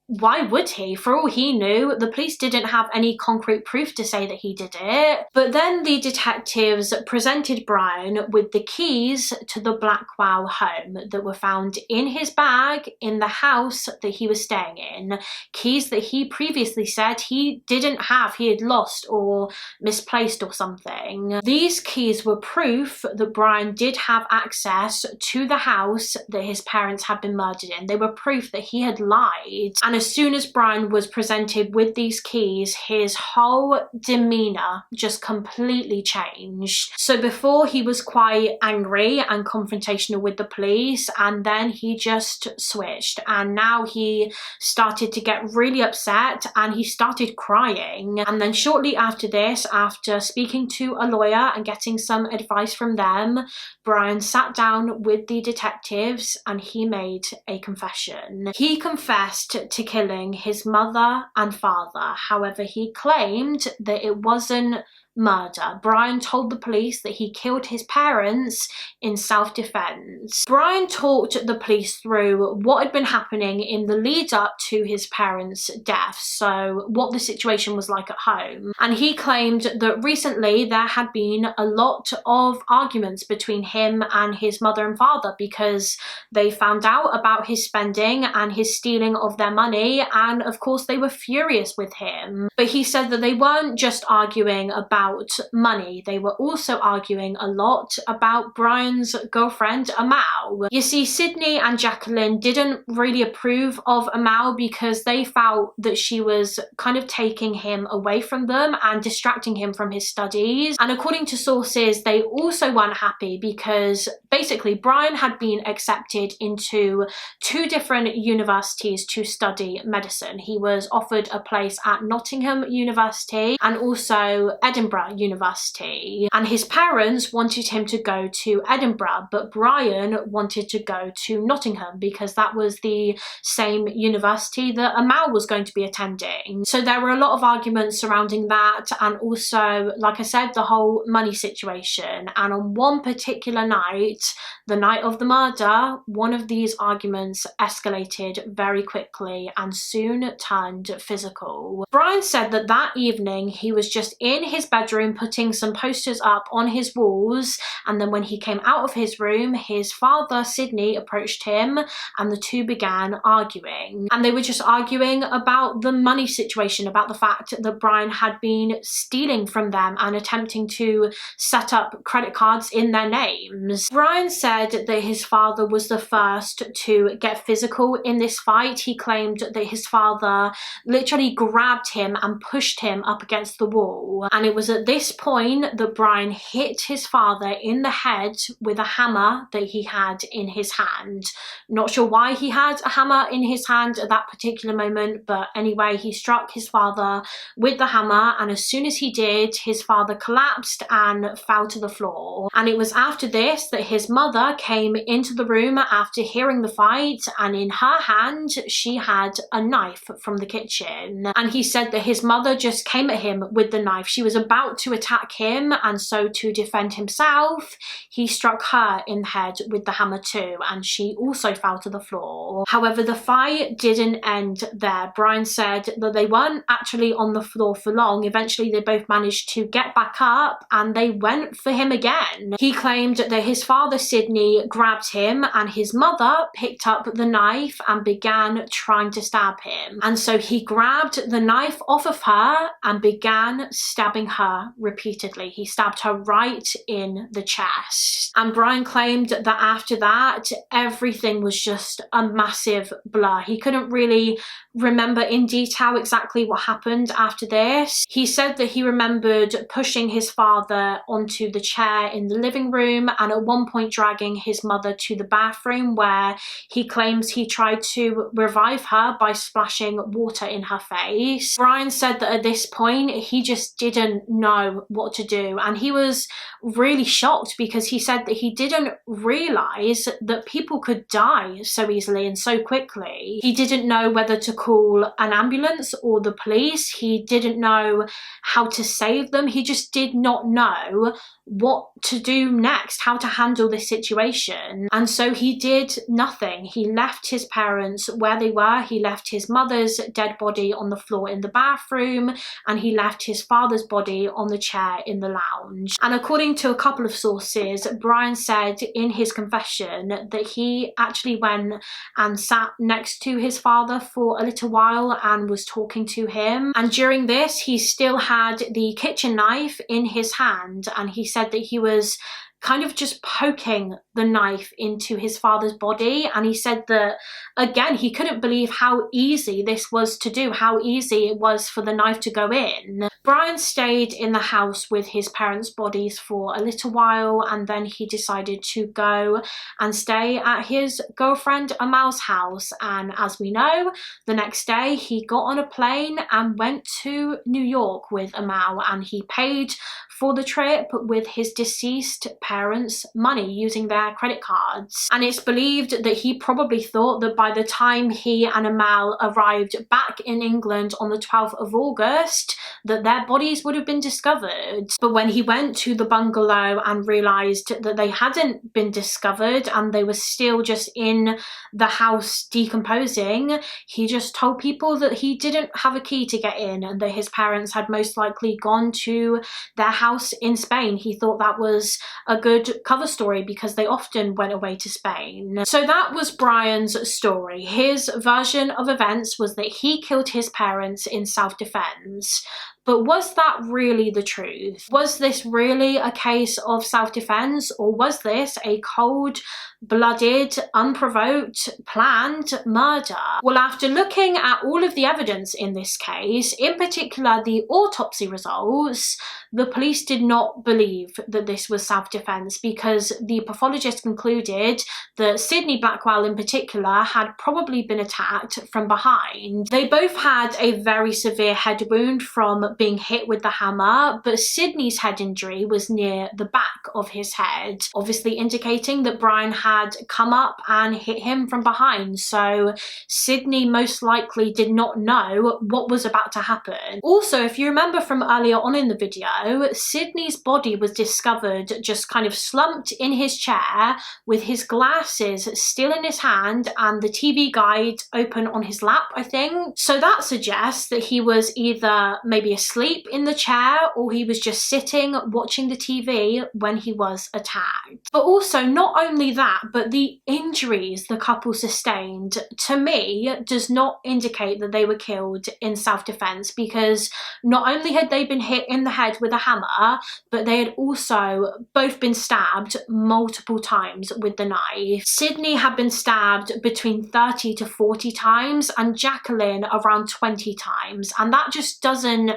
Speaker 1: why would he? For all he knew, the police didn't have any concrete proof to say that he did it. But then the detectives presented Brian with the keys to the Blackwell home that were found in his bag in the house that he was staying in. Keys that he previously said he didn't have, he had lost or misplaced or something. These keys were proof that Brian did have access to the house that his parents had been murdered in. They were proof that he had lied. And as soon as Brian was presented with these keys, his whole demeanour just completely changed. So before he was quite angry and confrontational with the police, and then he just switched, and now he started to get really upset and he started crying. And then shortly after this, after speaking to a lawyer and getting some advice from them, Brian sat down with the detectives and he made a confession. He confessed to killing his mother and father. However, he claimed that it wasn't murder. Brian told the police that he killed his parents in self-defense. Brian talked the police through what had been happening in the lead up to his parents' death, so what the situation was like at home. And he claimed that recently there had been a lot of arguments between him and his mother and father, because they found out about his spending and his stealing of their money, and of course they were furious with him. But he said that they weren't just arguing about money, they were also arguing a lot about Brian's girlfriend Amal. You see, Sydney and Jacqueline didn't really approve of Amal because they felt that she was kind of taking him away from them and distracting him from his studies. And according to sources, they also weren't happy because basically Brian had been accepted into 2 different universities to study medicine. He was offered a place at Nottingham University and also Edinburgh University, and his parents wanted him to go to Edinburgh, but Brian wanted to go to Nottingham because that was the same university that Amal was going to be attending. So there were a lot of arguments surrounding that, and also, like I said, the whole money situation. And on one particular night, the night of the murder, one of these arguments escalated very quickly and soon turned physical. Brian said that that evening he was just in his bedroom bedroom putting some posters up on his walls, and then when he came out of his room, his father Sydney approached him and the two began arguing. And they were just arguing about the money situation, about the fact that Brian had been stealing from them and attempting to set up credit cards in their names. Brian said that his father was the first to get physical in this fight. He claimed that his father literally grabbed him and pushed him up against the wall. And it was at this point that Brian hit his father in the head with a hammer that he had in his hand. Not sure why he had a hammer in his hand at that particular moment, but anyway, he struck his father with the hammer, and as soon as he did, his father collapsed and fell to the floor. And it was after this that his mother came into the room after hearing the fight, and in her hand she had a knife from the kitchen. And he said that his mother just came at him with the knife. She was about to attack him, and so to defend himself, he struck her in the head with the hammer too, and she also fell to the floor. However, the fight didn't end there. Brian said that they weren't actually on the floor for long. Eventually they both managed to get back up and they went for him again. He claimed that his father Sydney grabbed him and his mother picked up the knife and began trying to stab him. And so he grabbed the knife off of her and began stabbing her repeatedly. He stabbed her right in the chest. And Brian claimed that after that, everything was just a massive blur. He couldn't really remember in detail exactly what happened after this. He said that he remembered pushing his father onto the chair in the living room and at one point dragging his mother to the bathroom, where he claims he tried to revive her by splashing water in her face. Brian said that at this point he just didn't know what to do, and he was really shocked because he said that he didn't realize that people could die so easily and so quickly. He didn't know whether to call an ambulance or the police. He didn't know how to save them. He just did not know what to do next, how to handle this situation. And so he did nothing. He left his parents where they were. He left his mother's dead body on the floor in the bathroom, and he left his father's body on the chair in the lounge. And according to a couple of sources, Brian said in his confession that he actually went and sat next to his father for a little while and was talking to him. And during this, he still had the kitchen knife in his hand, and he said that he was kind of just poking the knife into his father's body. And he said that, again, he couldn't believe how easy this was to do, how easy it was for the knife to go in. Brian stayed in the house with his parents' bodies for a little while, and then he decided to go and stay at his girlfriend Amal's house. And as we know, the next day he got on a plane and went to New York with Amal, and he paid for the trip with his deceased parents' money using their credit cards. And it's believed that he probably thought that by the time he and Amal arrived back in England on the 12th of August, that their bodies would have been discovered. But when he went to the bungalow and realised that they hadn't been discovered and they were still just in the house decomposing, he just told people that he didn't have a key to get in and that his parents had most likely gone to their house in Spain. He thought that was a good cover story because they often went away to Spain. So that was Brian's story. His version of events was that he killed his parents in self-defense. But was that really the truth? Was this really a case of self-defense, or was this a cold-blooded, unprovoked, planned murder? Well, after looking at all of the evidence in this case, in particular the autopsy results, the police did not believe that this was self-defense because the pathologist concluded that Sydney Blackwell in particular had probably been attacked from behind. They both had a very severe head wound from being hit with the hammer, but Sydney's head injury was near the back of his head, obviously indicating that Brian had come up and hit him from behind. So Sydney most likely did not know what was about to happen. Also, if you remember from earlier on in the video, Sydney's body was discovered just kind of slumped in his chair with his glasses still in his hand and the TV guide open on his lap, I think. So that suggests that he was either maybe asleep in the chair or he was just sitting watching the TV when he was attacked. But also, not only that, but the injuries the couple sustained, to me, does not indicate that they were killed in self-defense, because not only had they been hit in the head with a hammer, but they had also both been stabbed multiple times with the knife. Sydney had been stabbed between 30 to 40 times and Jacqueline around 20 times, and that just doesn't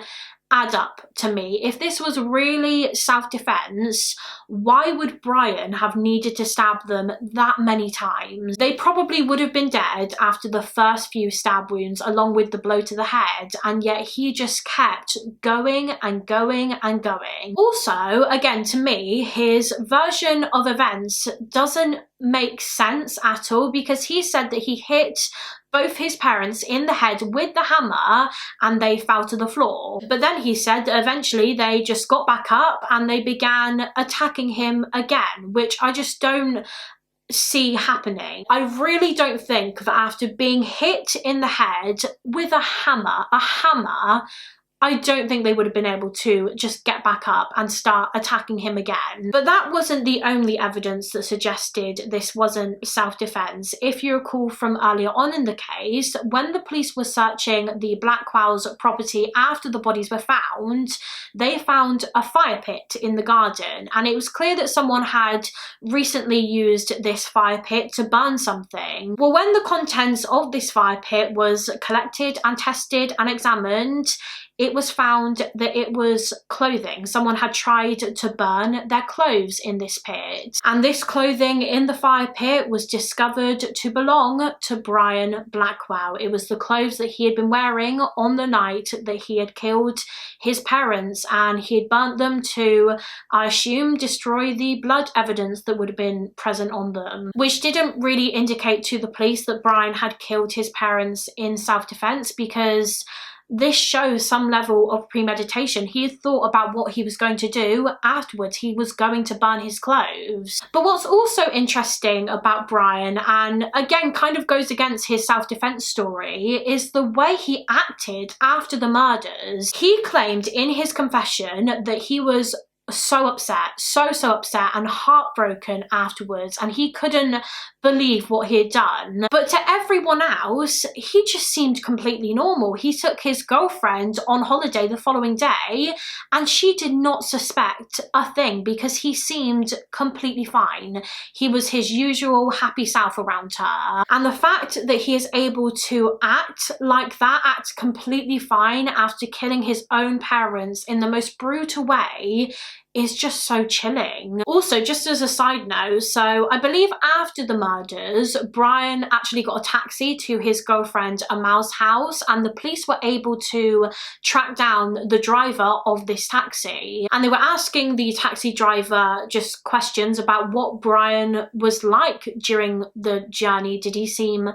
Speaker 1: add up to me. If this was really self-defense, why would Brian have needed to stab them that many times? They probably would have been dead after the first few stab wounds along with the blow to the head, and yet he just kept going and going and going. Also, again, to me, his version of events doesn't make sense at all, because he said that he hit both his parents in the head with the hammer and they fell to the floor. But then he said that eventually they just got back up and they began attacking him again, which I just don't see happening. I really don't think that after being hit in the head with a hammer, I don't think they would have been able to just get back up and start attacking him again. But that wasn't the only evidence that suggested this wasn't self-defense. If you recall from earlier on in the case, when the police were searching the Blackwells property after the bodies were found, they found a fire pit in the garden, and it was clear that someone had recently used this fire pit to burn something. Well, when the contents of this fire pit was collected and tested and examined, it was found that it was clothing. Someone had tried to burn their clothes in this pit. And this clothing in the fire pit was discovered to belong to Brian Blackwell. It was the clothes that he had been wearing on the night that he had killed his parents, and he had burnt them to, I assume, destroy the blood evidence that would have been present on them, which didn't really indicate to the police that Brian had killed his parents in self-defense, because this shows some level of premeditation. He had thought about what he was going to do afterwards. He was going to burn his clothes. But what's also interesting about Brian, and again kind of goes against his self-defense story, is the way he acted after the murders. He claimed in his confession that he was so upset, so upset and heartbroken afterwards, and he couldn't believe what he had done. But to everyone else, he just seemed completely normal. He took his girlfriend on holiday the following day and she did not suspect a thing, because he seemed completely fine. He was his usual happy self around her. And the fact that he is able to act like that, act completely fine after killing his own parents in the most brutal way, is just so chilling. Also, just as a side note, so I believe after the murders, Brian actually got a taxi to his girlfriend Amal's house, and the police were able to track down the driver of this taxi. And they were asking the taxi driver just questions about what Brian was like during the journey. Did he seem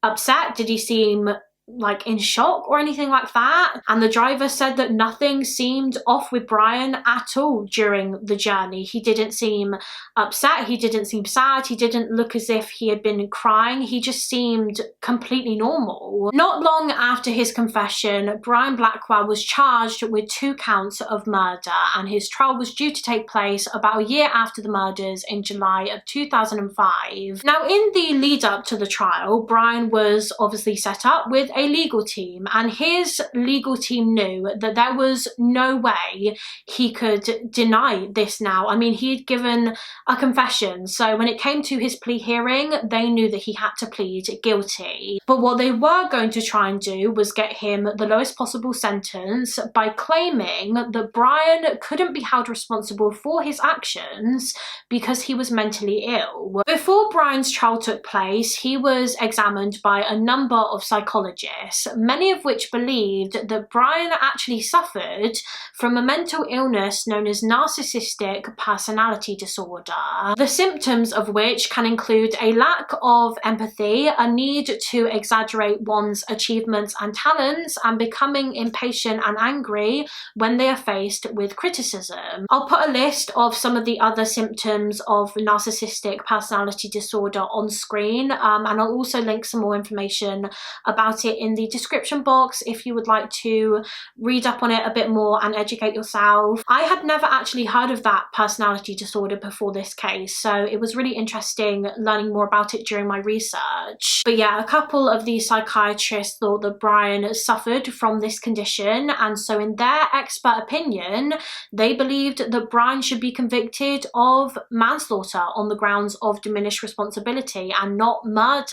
Speaker 1: upset? Did he seem like in shock or anything like that? And the driver said that nothing seemed off with Brian at all during the journey. He didn't seem upset, he didn't seem sad, he didn't look as if he had been crying. He just seemed completely normal. Not long after his confession, Brian Blackwell was charged with 2 counts of murder, and his trial was due to take place about a year after the murders in July of 2005. Now, in the lead up to the trial, Brian was obviously set up with a legal team, and his legal team knew that there was no way he could deny this now. I mean, he had given a confession, so when it came to his plea hearing, they knew that he had to plead guilty. But what they were going to try and do was get him the lowest possible sentence by claiming that Brian couldn't be held responsible for his actions because he was mentally ill. Before Brian's trial took place, he was examined by a number of psychologists, many of which believed that Brian actually suffered from a mental illness known as narcissistic personality disorder, the symptoms of which can include a lack of empathy, a need to exaggerate one's achievements and talents, and becoming impatient and angry when they are faced with criticism. I'll put a list of some of the other symptoms of narcissistic personality disorder on screen, and I'll also link some more information about it in the description box if you would like to read up on it a bit more and educate yourself. I had never actually heard of that personality disorder before this case, so it was really interesting learning more about it during my research. But yeah, a couple of the psychiatrists thought that Brian suffered from this condition, and so in their expert opinion, they believed that Brian should be convicted of manslaughter on the grounds of diminished responsibility and not murder.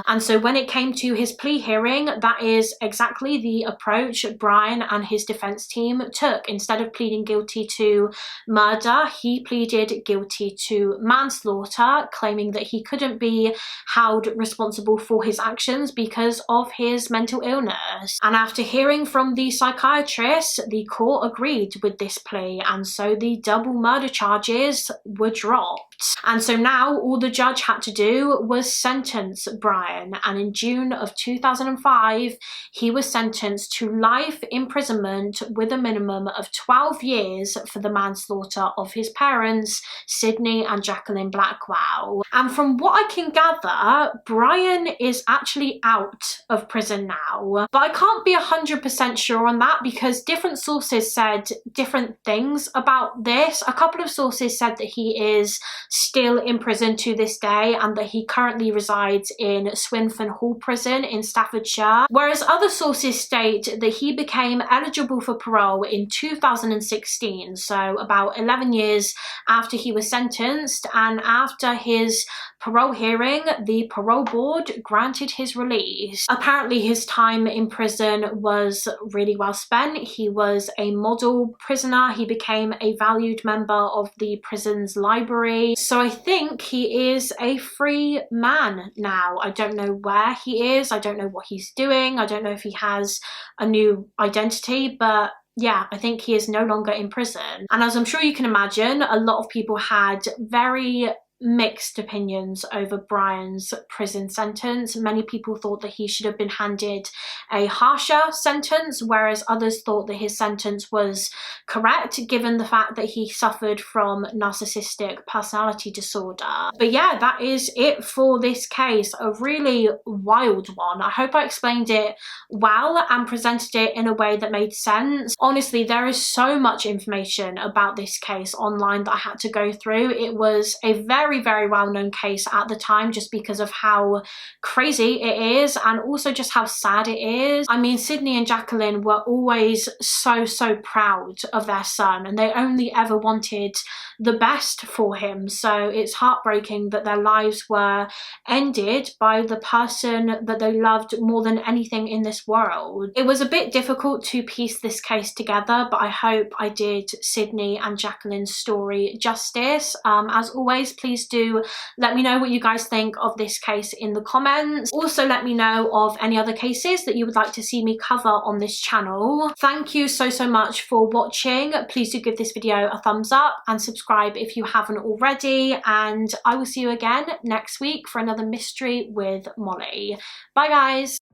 Speaker 1: And so when it came to his plea hearing, that is exactly the approach Brian and his defense team took. Instead of pleading guilty to murder, he pleaded guilty to manslaughter, claiming that he couldn't be held responsible for his actions because of his mental illness. And after hearing from the psychiatrist, the court agreed with this plea, and so the double murder charges were dropped. And so now all the judge had to do was sentence Brian, and in June of 2005 he was sentenced to life imprisonment with a minimum of 12 years for the manslaughter of his parents, Sydney and Jacqueline Blackwell. And from what I can gather, Brian is actually out of prison now, but I can't be 100% sure on that because different sources said different things about this. A couple of sources said that he is still in prison to this day and that he currently resides in Swinfen Hall Prison in Staffordshire, whereas other sources state that he became eligible for parole in 2016, so about 11 years after he was sentenced, and after his parole hearing, the parole board granted his release. Apparently his time in prison was really well spent. He was a model prisoner. He became a valued member of the prison's library. So I think he is a free man now. I don't know where he is. I don't know what he's doing. I don't know if he has a new identity, but yeah, I think he is no longer in prison. And as I'm sure you can imagine, a lot of people had very mixed opinions over Brian's prison sentence. Many people thought that he should have been handed a harsher sentence, whereas others thought that his sentence was correct given the fact that he suffered from narcissistic personality disorder. But yeah, that is it for this case. A really wild one. I hope I explained it well and presented it in a way that made sense. Honestly, there is so much information about this case online that I had to go through. It was a very well-known case at the time just because of how crazy it is and also just how sad it is. I mean, Sydney and Jacqueline were always so proud of their son and they only ever wanted the best for him, so it's heartbreaking that their lives were ended by the person that they loved more than anything in this world. It was a bit difficult to piece this case together, but I hope I did Sydney and Jacqueline's story justice. As always, please do let me know what you guys think of this case in the comments. Also, let me know of any other cases that you would like to see me cover on this channel. Thank you so much for watching. Please do give this video a thumbs up and subscribe if you haven't already, and I will see you again next week for another mystery with Molly. Bye guys.